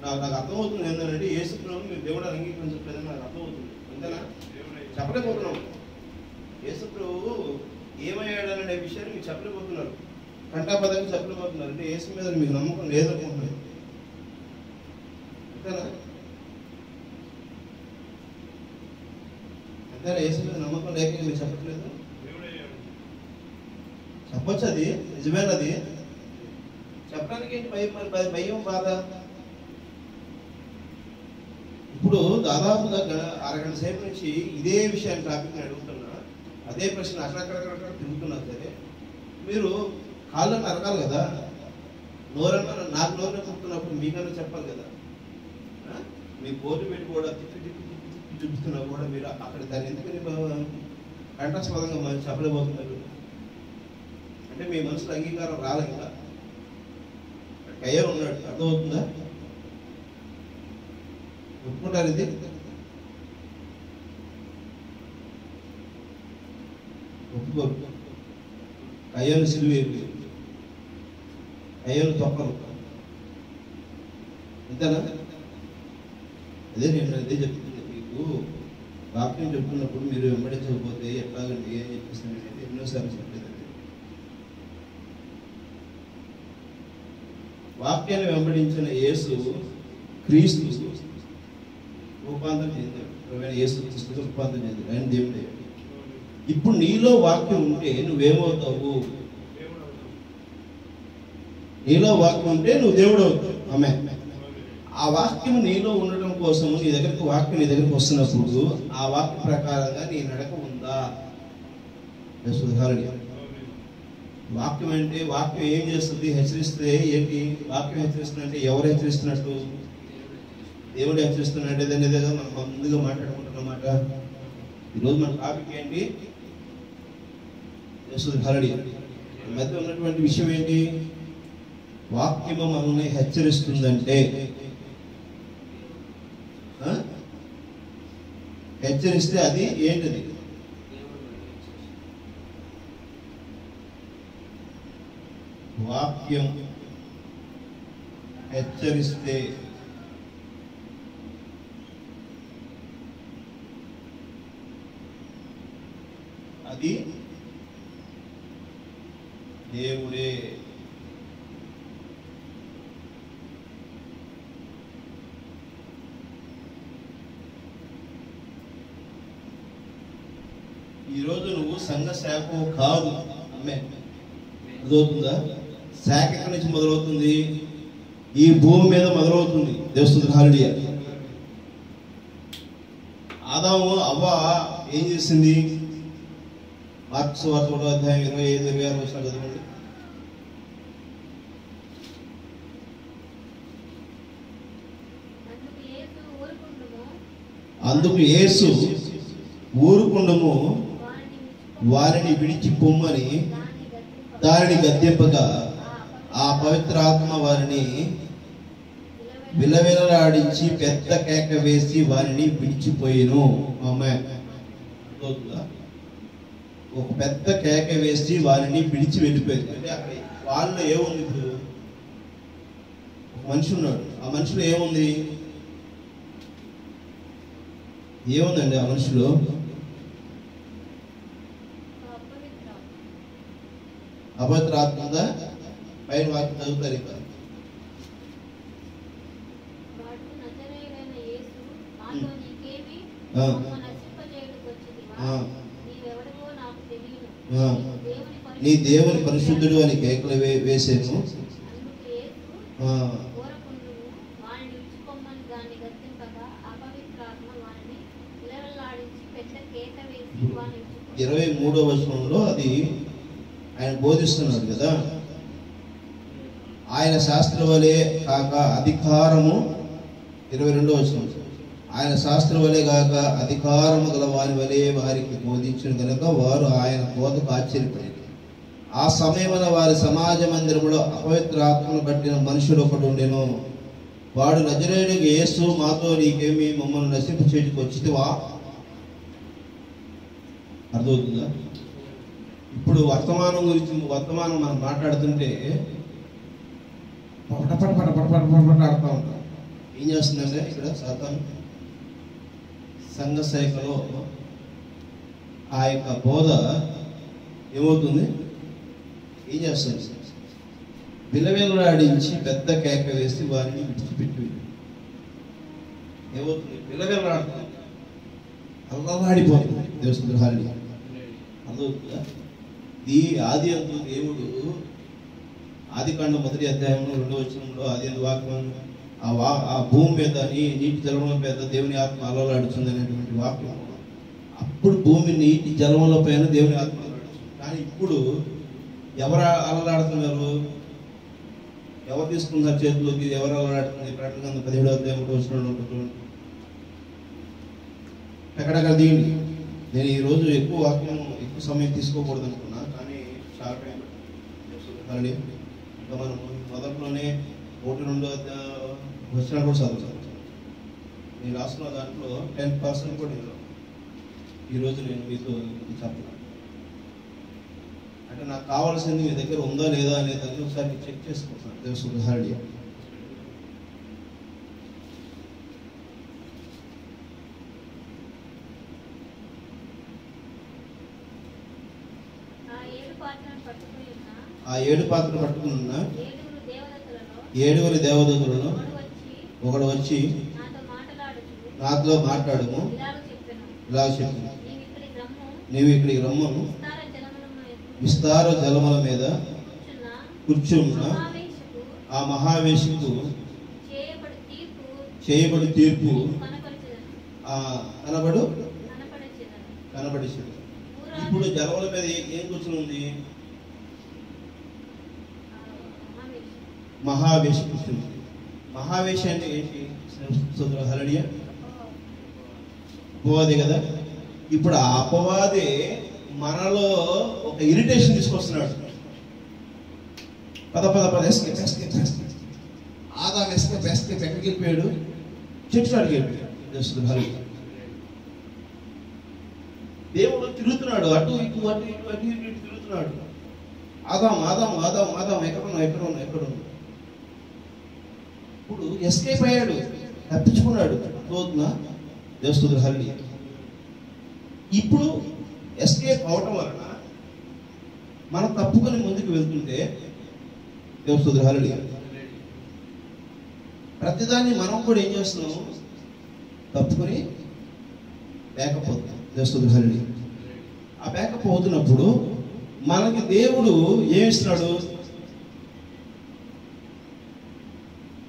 నాకు అర్థమవుతుంది ఏంటంటే యేసు ప్రభువుని మీరు దేవుడు అంగీకరించట్లేదని నాకు అర్థమవుతుంది. అంతేనా? చెప్పలేకపోతున్నాం. యేసు ప్రభువు ఏమయ్యాడనే విషయాన్ని మీరు చెప్పలేకపోతున్నారు, కంటాపదంగా చెప్పలేకపోతున్నారు. అంటే యేసు మీద మీకు నమ్మకం లేదనుకుంటున్నారు. అంతేనా? యేసు మీద నమ్మకం లేక మీరు చెప్పట్లేదు? చెప్పొచ్చు, అది నిజమేనది. చెప్పడానికి ఏంటి భయం? మరి భయం బాధ? ఇప్పుడు దాదాపుగా అరగంట సేపు నుంచి ఇదే విషయాన్ని టాపిక్ అడుగుతున్నా, అదే ప్రశ్న అక్కడక్కడక్కడ తిరుగుతున్నా సరే మీరు కాళ్ళని అరగాలి కదా. నోరన్నా నాకు నోరు చెప్తున్నప్పుడు మీకన్నా చెప్పాలి కదా. మీ బోర్డు పెట్టి కూడా తిప్పి చూపిస్తున్నా కూడా మీరు అక్కడ దాన్ని ఎందుకని కంఠస్పదంగా మనం చెప్పలేకపోతున్నారు? అంటే మీ మనసులో అంగీకారం రాలే ఇంకా. కయ్య ఉన్నాడు, అర్థమవుతుందా? ఒప్పుకుంటారు ఇది? ఒప్పుకోరు. కయ్యను సిలువేవి, కయ్యను తొక్కరు, అంతేనా? అదే నేను అదే చెప్తున్నాను మీకు. వాక్యం చెప్తున్నప్పుడు మీరు వెంబడించకపోతే ఎట్లాగండి ఏం చెప్పిస్తానంటే ఎన్నోసార్లు చెప్పలేదండి. వాక్యాన్ని వెంబడించిన యేసు క్రీస్తు రూపాంతరం చెందాడు. యేసు క్రీస్తు రూపాంతరం చెందాడు, ఆయన దేవుడే. ఇప్పుడు నీలో వాక్యం ఉంటే నువ్వేమవుతావు? నీలో వాక్యం ఉంటే నువ్వు దేవుడు అవుతావు. ఆమేన్. ఆ వాక్యం నీలో ఉండటం కోసం నీ దగ్గరకు వాక్యం నీ దగ్గరకు వస్తున్నప్పుడు ఆ వాక్య ప్రకారంగా నీ నడక ఉందా? వాక్యం అంటే వాక్యం ఏం చేస్తుంది? హెచ్చరిస్తే ఏంటి? వాక్యం హెచ్చరిస్తుంది అంటే ఎవరు హెచ్చరిస్తున్నట్టు? దేవుడు హెచ్చరిస్తున్నట్టు అనేది మనం ముందుగా మాట్లాడుకుంటున్నమాట. ఈరోజు మన టాపిక్ ఏంటి? హరడి మధ్య ఉన్నటువంటి విషయం ఏంటి? వాక్యము మనల్ని హెచ్చరిస్తుందంటే, హెచ్చరిస్తే అది ఏంటిది? వాక్యం హెచ్చరిస్తే అది దేవుడే. ఈరోజు నువ్వు సంఘ శాఖ కాదు. అర్థమవుతుందా? శాఖ ఎక్కడి నుంచి మొదలవుతుంది? ఈ భూమి మీద మొదలవుతుంది. దేవస్తుతి హల్లెలూయా. ఆదాము అవ్వ ఏం చేసింది? మార్క్స్ వార్త 1వ అధ్యాయం 25-26 వచనాలు చదవండి. అందుకు యేసు ఊరుకుండము, వారిని విడిచి పొమ్మని దానిని గద్దెంపగా ఆ పవిత్ర ఆత్మ వారిని విలవిలలాడించి పెద్ద కేక వేసి వారిని విడిచిపోయిను. ఆమేన్. ఒక పెద్ద కేక వేసి వారిని విడిచి వెళ్ళిపోయింది. అంటే అక్కడ వాళ్ళు ఏముంది? ఇప్పుడు ఒక మనిషి ఉన్నాడు, ఆ మనిషిలో ఏముంది? ఏముందండి ఆ మనిషిలో? అపవిత్ర ఆత్మ ఉందా? పైన వాక్యం చదువుతారు ఇక్కడ. నీ దేవుని పరిశుద్ధుడు అని కేకలు వేసేను. ఇరవై 23వ వచనంలో అది ఆయన బోధిస్తున్నాడు కదా. ఆయన శాస్త్ర వలె కాక అధికారము, 22వ వచనం, ఆయన శాస్త్ర వలె కాక అధికారము గల వారి వలె వారికి బోధించిన కనుక వారు ఆయన బోధకు ఆశ్చర్యపడి. ఆ సమయమున వారి సమాజ మందిరములో అపవిత్ర ఆత్మను పట్టిన మనుషుడు ఒకడు ఉండెను. వాడు నజరేయుడైన యేసు, మాతో నీకేమి, మమ్మల్ని నశింప చేయడానికి వచ్చితివా? అర్థమవుతుందా? ఇప్పుడు వర్తమానం గురించి మనం మాట్లాడుతుంటే పట ఆడుతూ ఉంటాం. ఏం చేస్తుందంటే ఇక్కడ సాతాను సంఘ శాఖలో ఆ యొక్క బోధ ఏమవుతుంది? ఏం చేస్తుంది? విలవిలలాడించి పెద్ద కేక వేసి వారిని విడిచిపెట్టి ఏమవుతుంది? విలవిలలాడుతుంది. అల్లలాడిపోతుంది. దేవుని హల్లెలూయా. అర్థమవుతుందా? ఈ ఆది అందు దేవుడు ఆదికాండం 1వ అధ్యాయంలో 2వ వచనంలో ఆది అందు వాక్యం ఆ భూమి మీద నీటి జలముల మీద దేవుని ఆత్మ అలలాడుతుంది అనేటువంటి వాక్యం. అప్పుడు భూమి నీటి జలముల పైన దేవుని ఆత్మ అలలాడుతుంది. కానీ ఇప్పుడు ఎవరు అలలాడుతున్నారు? ఎవరు తీసుకున్నారు చేతిలోకి? ఎవరు అలలాడుతుంది? ప్రకటన గ్రంథం 17వ అధ్యాయం 1వ వచనంలో ఉంటుంది. ఎక్కడెక్కడ దిగింది. నేను ఈరోజు ఎక్కువ సమయం తీసుకోకూడదు అనుకున్నా, కానీ చాలా టైం పట్టింది. ఇంకా మనం మొదట్లోనే 1-2 వచ్చినా కూడా చదువుతాను. నేను రాసుకున్న దాంట్లో 10% కూడా ఈరోజు నేను మీతో చెప్పాను. అంటే నాకు కావాల్సింది మీ దగ్గర ఉందా లేదా అనేది ఒకసారి చెక్ చేసుకుంటున్నాను. దేవుని హల్లెలూయా. ఆ 7 పాత్రలు పట్టుకుని ఉన్న 7 దేవదూతలను ఒకడు వచ్చి నాతో మాట్లాడము, ఇలా చెప్పు, నీవు ఇక్కడికి రమ్మను, విస్తార జలముల మీద కూర్చున్న ఆ మహావేశకు చేయబడి తీర్పు కనబడిచింది. ఇప్పుడు జలముల మీద ఏం కూర్చుని ఉంది? మహావేశ కూర్చుని. మహావేశ అంటే ఏంటి? హల్లెలూయా. అపవాది కదా. ఇప్పుడు ఆ అపవాదే మనలో ఒక ఇరిటేషన్ తీసుకొస్తున్నాడు. పద ఆదాం ఎస్కేప్ ఎక్కడికి వెళ్ళిపోయాడు? చెట్టు చాటుకి వెళ్ళిపోయాడు. హల్లెలూయా. దేవుడు తిరుగుతున్నాడు, అటు ఇటు తిరుగుతున్నాడు. ఆదాం ఎక్కడున్నావు? ఇప్పుడు ఎస్కేప్ అయ్యాడు, తప్పించుకున్నాడు. దేవుని హల్లెలూయా. ఇప్పుడు ఎస్కేప్ అవటం వలన మనం తప్పుకొని ముందుకు వెళ్తుంటే దేవుని హల్లెలూయా, ప్రతిదాన్ని మనం కూడా ఏం చేస్తున్నాము? తప్పుకొని బ్యాకప్ అవుతాం. దేవుని హల్లెలూయా. ఆ బ్యాకప్ అవుతున్నప్పుడు మనకి దేవుడు ఏమిస్తున్నాడు?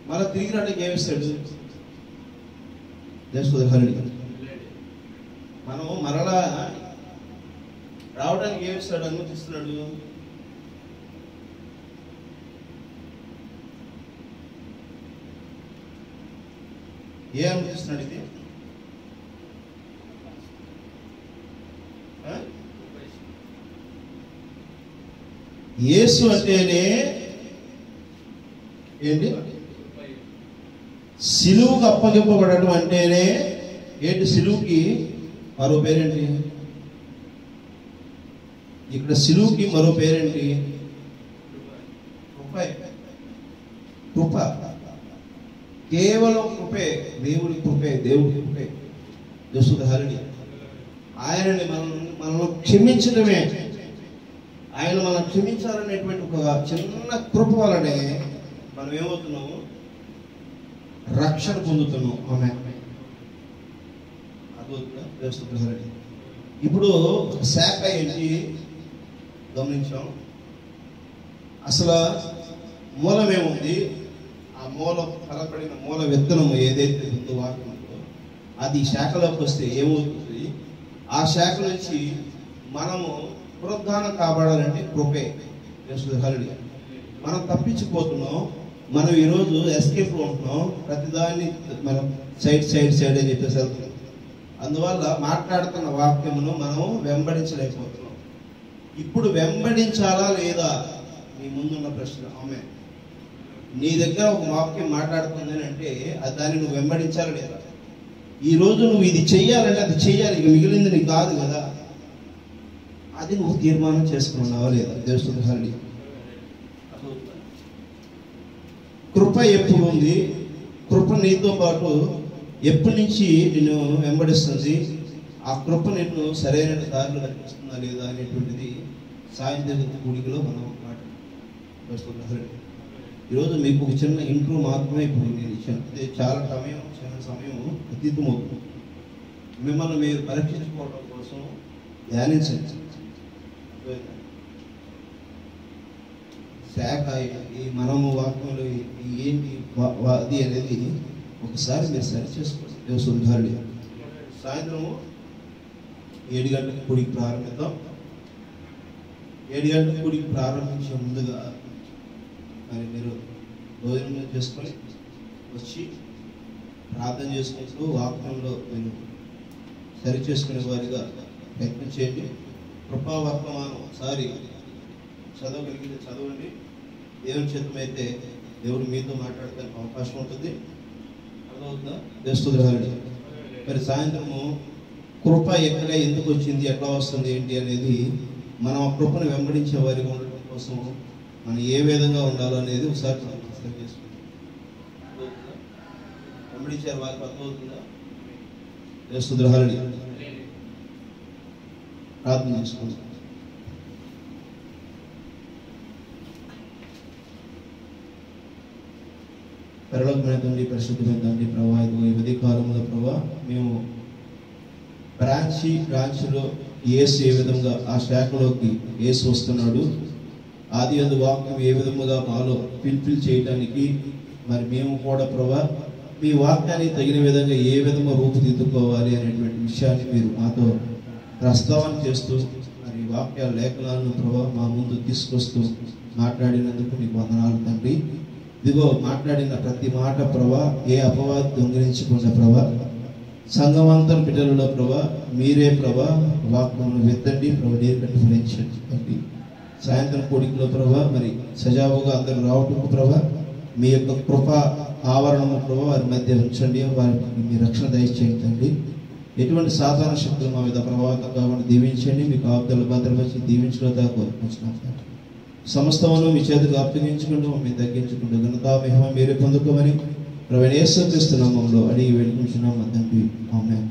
మన తిరిగి రావడానికి ఏమిస్తాడు? దేవుని హల్లెలూయా. మనం మరలా రావడానికి ఏమిస్తాడు? అనుమతిస్తున్నాడు. ఏ అనుమతిస్తున్నాడు? ఇది యేసు అంటేనే ఏంటి? సిలువుకు అప్పగింపబడటం అంటేనే ఏంటి? సిలువుకి మరో పేరేంటి? ఇక్కడ సిలువుకి మరో పేరేంటి? కృప. కేవలం కృపే. దేవుడి కృపే. దేవుని హల్లెలూయా. ఆయనని మనల్ని క్షమించడమే. ఆయన మనం క్షమించాలనేటువంటి ఒక చిన్న కృప వలనే మనం ఏమవుతున్నాము? రక్షణ పొందుతున్నాం. ఆమె ఇప్పుడు శాఖ ఏంటి గమనించాం. అసలు మూలమేముంది? ఆ ఫలపడిన మూల విత్తనము ఏదైతే ఉందో వాక్యంలో అది శాఖలోకి వస్తే ఏమవుతుంది? ఆ శాఖ నుంచి మనము పునరుద్ధానం కాబడాలంటే కృపే. హల్లెలూయా. మనం తప్పించిపోతున్నాం. మనం ఈరోజు ఎస్కేప్ లో ఉంటున్నాం. ప్రతిదాన్ని మనం సైడ్ అని చెప్పేసి వెళ్తున్నాం. అందువల్ల మాట్లాడుతున్న వాక్యమును మనం వెంబడించలేకపోతున్నాం. ఇప్పుడు వెంబడించాలా లేదా? మీ ముందున్న ప్రశ్న. ఆమె నీ దగ్గర ఒక వాక్యం మాట్లాడుతుంది అంటే దాన్ని నువ్వు వెంబడించాలా లేదా? ఈ రోజు నువ్వు ఇది చెయ్యాలంటే అది చెయ్యాలి. ఇక మిగిలింది నీకు కాదు కదా. అది నువ్వు తీర్మానం చేసుకున్నావా లేదా? దేవుని హల్లెలూయా. కృప ఎప్పుడు ఉంది? కృప నీతో పాటు ఎప్పటి నుంచి నిన్ను వెంబడిస్తుంది? ఆ కృప నిన్ను సరైన దారిలో నడిపిస్తుందా లేదా అనేటువంటిది సాయంత్రం కూడికలో మనం మాట్లాడుతున్నాం. ఈరోజు మీకు ఒక చిన్న ఇంట్రో మాత్రమే ఇప్పుడు నేను ఇచ్చాను. ఇది చాలా చిన్న సమయం అతీతమవుతుంది. మిమ్మల్ని మీరు పరీక్షించుకోవడం కోసం ధ్యానించండి. శాఖ ఈ మనము వాక్యంలో ఏంటి అది అనేది ఒకసారి మీరు సరి చేసుకోండి. దేవసుధారుడి సాయంత్రము 7 గంటలకు కూడికి ప్రారంభిద్దాం. 7 గంటలకు కూడికి ప్రారంభించే ముందుగా మరి మీరు భోజనం చేసుకొని వచ్చి ప్రార్థన చేసుకుంటూ వాక్యంలో మీరు సరి చేసుకునే వారిగా ప్రయత్నం చేయండి. కృపావర్తమానం ఒకసారి చదవగలిగితే చదవండి. దేవుని చేతమైతే దేవుడు మీతో మాట్లాడడానికి అవకాశం ఉంటుంది. అర్థమవుతుందా? దేవస్తుద్రాలు మరి సాయంత్రము కృప ఎక్కడ ఎందుకు వచ్చింది, ఎట్లా వస్తుంది, ఏంటి అనేది మనం ఆ కృపను వెంబడించే వారిగా ఉండటం కోసం మనం ఏ విధంగా ఉండాలో అనేది ఒకసారి మనం అర్థం చేసుకుంటాం. వెంబడించారు వారికి అర్థమవుతుందా? దేవస్తుద్రాలు ప్రార్థన చేసుకుంటాం. పరలోకమైన తండ్రి, పరిశుద్ధమైన తండ్రి ప్రభా, ఈ ఉదయ కాలంలో ప్రభా మేము బ్రాంచ్లో యేసు ఏ విధంగా ఆ శాఖలోకి యేసు వస్తున్నాడు, ఆది యందు వాక్యం ఏ విధముగా మాలో ఫిల్ఫిల్ చేయడానికి మరి మేము కూడా ప్రభా మీ వాక్యానికి తగిన విధంగా ఏ విధంగా రూపుదిద్దుకోవాలి అనేటువంటి విషయాన్ని మీరు మాతో ప్రస్తావన చేస్తూ మరి వాక్య లేఖనాలను ప్రభా మా ముందు తీసుకొస్తూ మాట్లాడినందుకు నీకు వందనాలు తండ్రి. ఇదిగో మాట్లాడిన ప్రతి మాట ప్రభా ఏ అపవాది దొంగిలించకుండా ప్రభా సంఘమంతరం బిడ్డలలో ప్రభా మీరే ప్రభా వాక్యమును విత్తండి ప్రభా, నీరు ఫలించండి. సాయంత్రం కూడికలో ప్రభా మరి సజావుగా అందరూ రావటం ప్రభా మీ యొక్క కృప ఆవరణము ప్రభా వారి మధ్య ఉంచండి. వారికి మీ రక్షణ దయచేయండి. ఎటువంటి సాధారణ శక్తులు మా మీద ప్రభావితం కాకుండా దీవించండి. మీకు ఆప్తలు భద్రపరిచి దీవించడం దాకా కోరుకుంటున్నాను. సమస్తమును మీ చేతికి అప్పగించుకుంటూ మేము తగ్గించుకుంటూ ఘనతా మహిమ మీరే పొందుకోమని ప్రభువైన యేసు క్రీస్తు నామములో అడిగి వేడుకుంటున్నాము తండ్రి. ఆమేన్.